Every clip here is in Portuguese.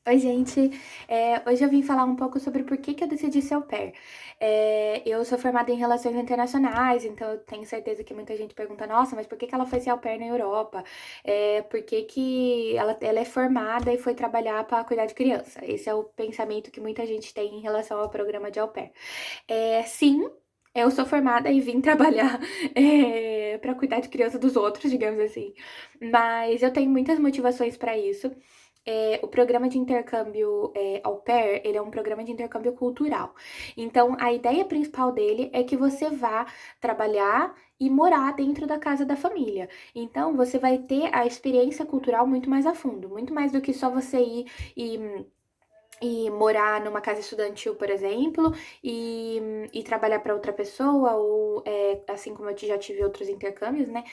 Oi, gente. Hoje eu vim falar um pouco sobre por que que eu decidi ser au pair. Eu sou formada em Relações Internacionais, então eu tenho certeza que muita gente pergunta, nossa, mas por que que ela foi ser au pair na Europa? Por que que ela é formada e foi trabalhar para cuidar de criança? Esse é o pensamento que muita gente tem em relação ao programa de au pair. Sim, eu sou formada e vim trabalhar para cuidar de criança dos outros, digamos assim. Mas eu tenho muitas motivações para isso. O programa de intercâmbio au pair, ele é um programa de intercâmbio cultural. Então, a ideia principal dele é que você vá trabalhar e morar dentro da casa da família. Então, você vai ter a experiência cultural muito mais a fundo, muito mais do que só você ir e morar numa casa estudantil, por exemplo, e trabalhar para outra pessoa, ou assim como eu já tive outros intercâmbios, né?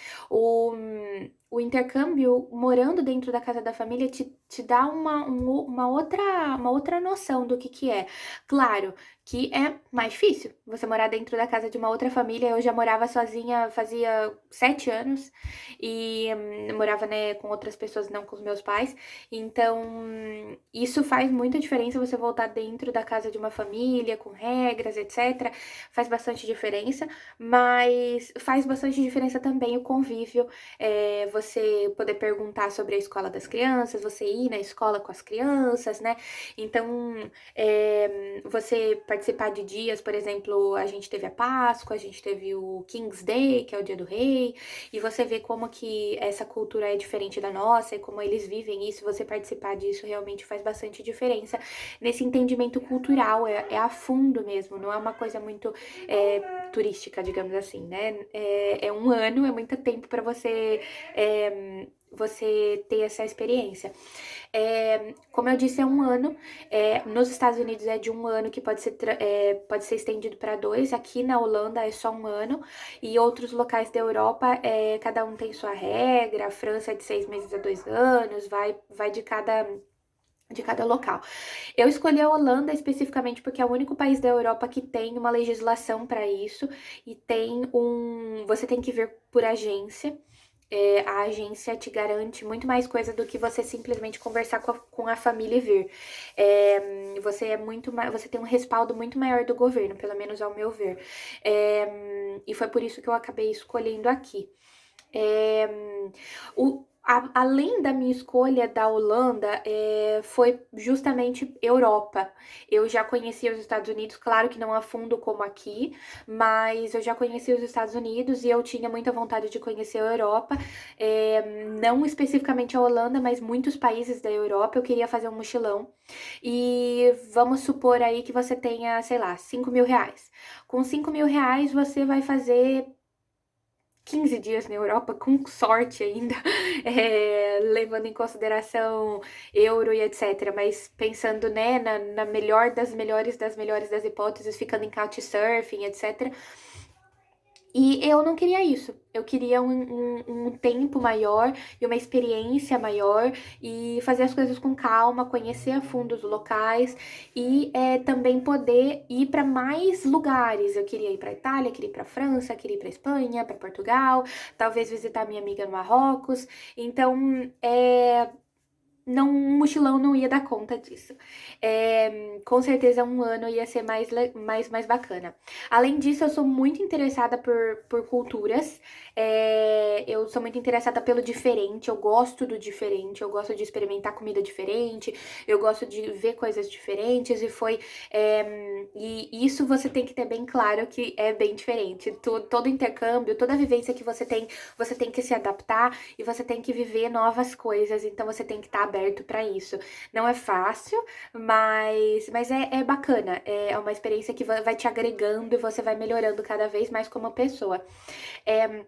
O intercâmbio, morando dentro da casa da família, te dá uma outra noção do que é. Claro que é mais difícil você morar dentro da casa de uma outra família. Eu já morava sozinha fazia 7 anos e morava, né, com outras pessoas, não com os meus pais. Então, isso faz muita diferença você voltar dentro da casa de uma família, com regras, etc. Faz bastante diferença, mas faz bastante diferença também o convívio, você poder perguntar sobre a escola das crianças, você ir na escola com as crianças, né? Então, você participar de dias, por exemplo, a gente teve a Páscoa, a gente teve o King's Day, que é o Dia do Rei, e você vê como que essa cultura é diferente da nossa e como eles vivem isso, você participar disso realmente faz bastante diferença nesse entendimento cultural, é a fundo mesmo, não é uma coisa muito turística, digamos assim, né? É um ano, é muito tempo para você ter essa experiência. Como eu disse, é um ano. Nos Estados Unidos é de um ano que pode ser estendido para dois. Aqui na Holanda é só um ano. E outros locais da Europa, cada um tem sua regra. A França é de 6 meses a 2 anos. Vai de cada local. Eu escolhi a Holanda especificamente porque é o único país da Europa que tem uma legislação para isso e você tem que vir por agência. A agência te garante muito mais coisa do que você simplesmente conversar com a família e vir. Você tem um respaldo muito maior do governo, pelo menos ao meu ver. E foi por isso que eu acabei escolhendo aqui. É, Além da minha escolha da Holanda, foi justamente Europa. Eu já conhecia os Estados Unidos, claro que não a fundo como aqui, mas eu já conhecia os Estados Unidos e eu tinha muita vontade de conhecer a Europa. Não especificamente a Holanda, mas muitos países da Europa. Eu queria fazer um mochilão. E vamos supor aí que você tenha, sei lá, R$ 5.000. Com R$ 5.000, você vai fazer 15 dias na Europa, com sorte ainda, levando em consideração euro e etc. Mas pensando, né, na melhor das melhores das hipóteses, ficando em couchsurfing, etc. E eu não queria isso. Eu queria um tempo maior e uma experiência maior e fazer as coisas com calma, conhecer a fundo os locais e também poder ir para mais lugares. Eu queria ir para Itália, queria ir para França, queria ir para Espanha, para Portugal, talvez visitar minha amiga no Marrocos. Então, não, um mochilão não ia dar conta disso. Com certeza um ano ia ser mais bacana. Além disso, eu sou muito interessada por culturas. Eu sou muito interessada pelo diferente. Eu gosto do diferente. Eu gosto de experimentar comida diferente. Eu gosto de ver coisas diferentes. E isso você tem que ter bem claro que é bem diferente. Todo intercâmbio, toda vivência que você tem que se adaptar e você tem que viver novas coisas. Então você tem que estar aberto para isso. Não é fácil, mas é bacana. É uma experiência que vai te agregando e você vai melhorando cada vez mais como pessoa. É,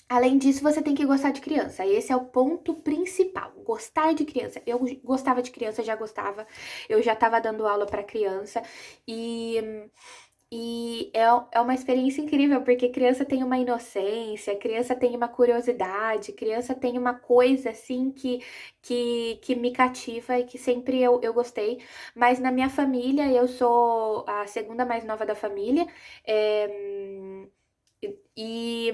Além disso, você tem que gostar de criança. Esse é o ponto principal. Gostar de criança. Eu gostava de criança, já gostava. Eu já estava dando aula para criança e é uma experiência incrível, porque criança tem uma inocência, criança tem uma curiosidade, criança tem uma coisa assim que me cativa e que sempre eu gostei. Mas na minha família, eu sou a segunda mais nova da família. é, e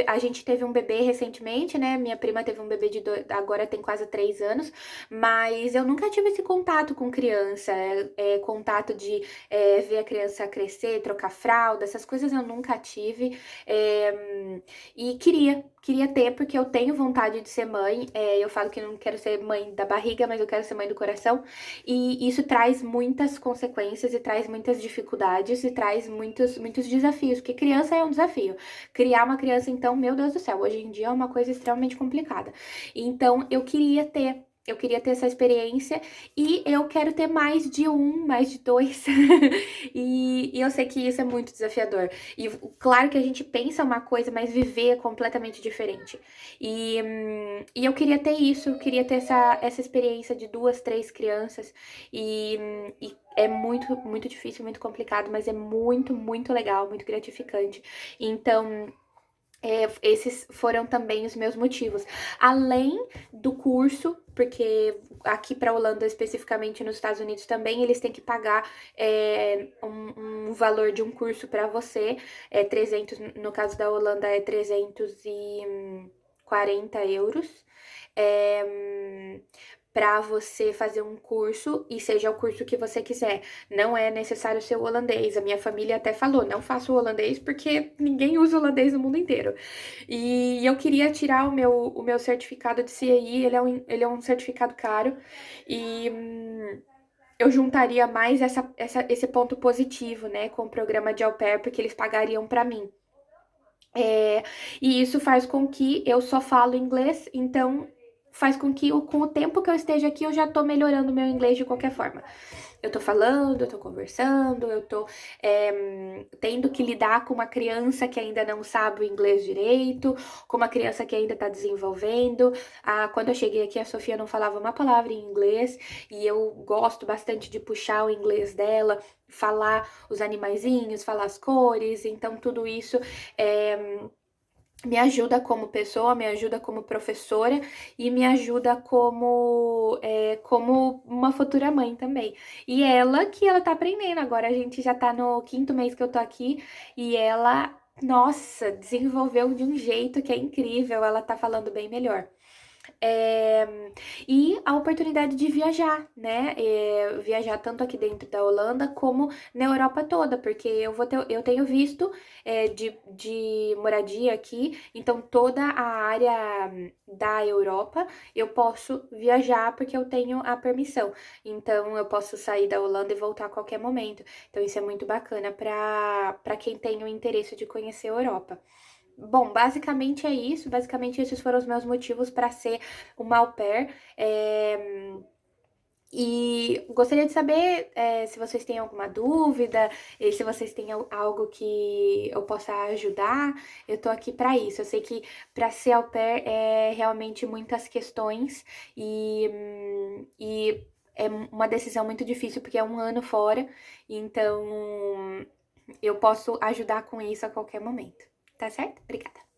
A gente teve um bebê recentemente, né? Minha prima teve um bebê agora tem quase 3 anos, mas eu nunca tive esse contato com criança, contato de ver a criança crescer, trocar fralda, essas coisas eu nunca tive. E queria ter, porque eu tenho vontade de ser mãe. Eu falo que eu não quero ser mãe da barriga, mas eu quero ser mãe do coração. E isso traz muitas consequências e traz muitas dificuldades e traz muitos desafios, porque criança é um desafio. Criar uma criança, então, meu Deus do céu, hoje em dia é uma coisa extremamente complicada. Então, eu queria ter essa experiência e eu quero ter mais de um, mais de dois. E eu sei que isso é muito desafiador. E claro que a gente pensa uma coisa, mas viver é completamente diferente. E eu queria ter isso, eu queria ter essa experiência de duas, três crianças. E é muito difícil, muito complicado, mas é muito legal, muito gratificante. Então, esses foram também os meus motivos. Além do curso, porque aqui para a Holanda, especificamente nos Estados Unidos também, eles têm que pagar um valor de um curso para você. 300, no caso da Holanda, é 340 euros. É, para você fazer um curso e seja o curso que você quiser. Não é necessário ser holandês. A minha família até falou, não faço holandês porque ninguém usa holandês no mundo inteiro. E eu queria tirar o meu certificado de CAI, ele é um certificado caro, e eu juntaria mais esse ponto positivo, né, com o programa de au pair, porque eles pagariam para mim. É, e isso faz com que eu só falo inglês, então faz com que com o tempo que eu esteja aqui eu já tô melhorando meu inglês de qualquer forma. Eu tô falando, eu tô conversando, eu tô tendo que lidar com uma criança que ainda não sabe o inglês direito, com uma criança que ainda tá desenvolvendo. Quando eu cheguei aqui, a Sofia não falava uma palavra em inglês e eu gosto bastante de puxar o inglês dela, falar os animaizinhos, falar as cores, então tudo isso. é, Me ajuda como pessoa, me ajuda como professora e me ajuda como uma futura mãe também. E ela tá aprendendo. Agora a gente já tá no quinto mês que eu tô aqui e ela, nossa, desenvolveu de um jeito que é incrível. Ela tá falando bem melhor. É, e a oportunidade de viajar, né? Viajar tanto aqui dentro da Holanda como na Europa toda, porque eu tenho visto de moradia aqui, então toda a área da Europa eu posso viajar porque eu tenho a permissão. Então eu posso sair da Holanda e voltar a qualquer momento. Então isso é muito bacana para quem tem o interesse de conhecer a Europa. Bom, basicamente é isso. Basicamente, esses foram os meus motivos para ser uma au pair. E gostaria de saber se vocês têm alguma dúvida, e se vocês têm algo que eu possa ajudar. Eu tô aqui para isso. Eu sei que para ser au pair é realmente muitas questões e é uma decisão muito difícil porque é um ano fora. Então, eu posso ajudar com isso a qualquer momento. Tá certo? Obrigada.